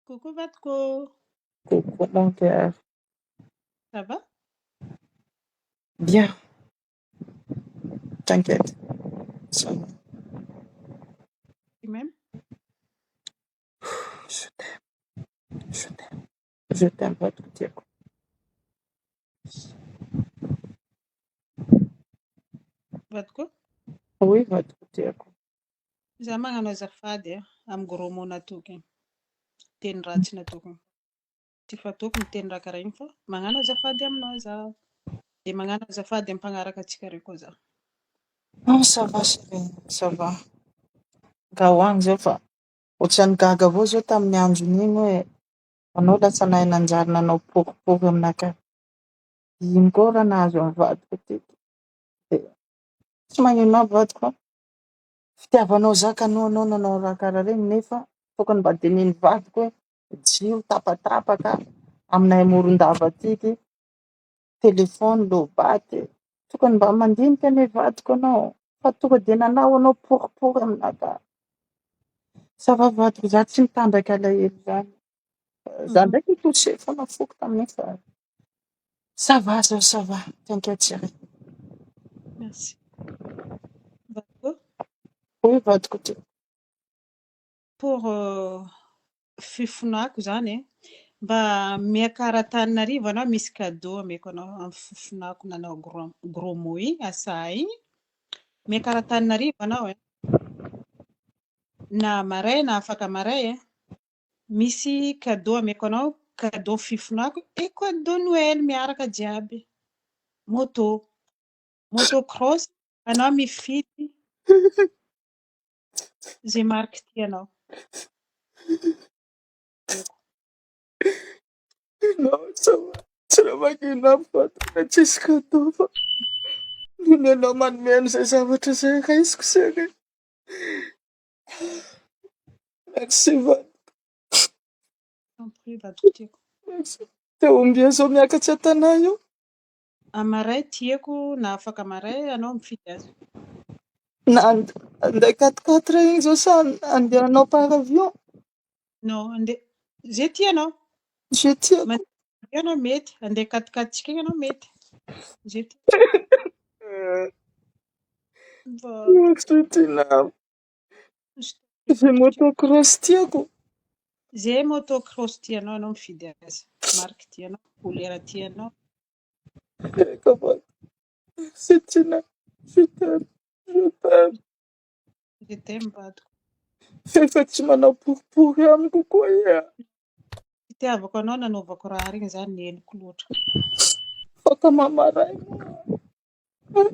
Coucou Vatko, Coucou mon cœur. ça va? Bien, t'inquiète. Ça va. Tu m'aimes? Je t'aime, je t'aime. Je t'aime pas tout dire. Vatko, Oui, va tout dire. zamagna azafady amin'ny gros mot natoky, teny ratsy natoky. Tsy fataoko miteny raha karaha igny fa magnano azafady aminao zaho. Dia magnano azafady amin'ny mpagnaraka antsika roy koa zaho. Non, ça va chérie, ça va. Gahoany zao fa ohatran'ny gaga avao zao tamin'ny andron'igny hoe anao lasa nahay nanjary nanao poripory aminakahy. Ino koa raha nahazo amin'ny vadiko tiky. Dia tsy magnino aby vadiko. Fitiavanao zaka anao nanao raha karaha regny nefa tokony mba dinihy vadiko hoe jio tapatapaka aminay amoron-dava tiky. Telefony lobaty. Tokony mba mandinika ane vadiko anao. Fa tonga dia nanao anao poripory aminakahy. Ça va vadiko, za tsy mitandraka alahelo zany. Za ndraiky touché foana foko tamin'igny fa ça va zao, ça va. T'inquiète chérie. Merci. Vatko, Oui, vadiko ty. pour fifonako zany mba miakaran-Antananarivo anao misy cadeau ameko anao amin'ny fifonako nanao gros mot igny, asa igny. Miakaran-Antananarivo anao na maray na afaka maray misy cadeau ameko anao, cadeau fifonako et cadeau Noël miaraka jiaby. Moto cross, anao mifidy zay marque tianao. Non, ça va. Tsy raha magnino aby vadiko. Tsisy cadeau fa noho anao manome an'izay zavatra zay raisiko chérie. Merci vadiko. T'en prie, Vatko tiako. Merci. Teo ombia zao miakatra an-tanà io? Amaray tiako na afaka maray anao mifidy azy. Na andeha 4x4 igny zao sa andehanao par avion? Non, zay tianao. Je tiako. Mandeha anao mety, andeha 4x4 tsika igny anao mety. Zay Ohatry tianao. Zay motocross tiako. Zay motocross tianao anao mifidy azy. Marque tianao, couleur tianao. Eka vadiko. Merci tianao. Je t'aime. Je t'aime. Je t'aime Vatko. Efa tsy manao poripory amiko koa ia. Fitiavako anao nanaovako raha regny zany nihenoko loatra. Faka mamaray moa.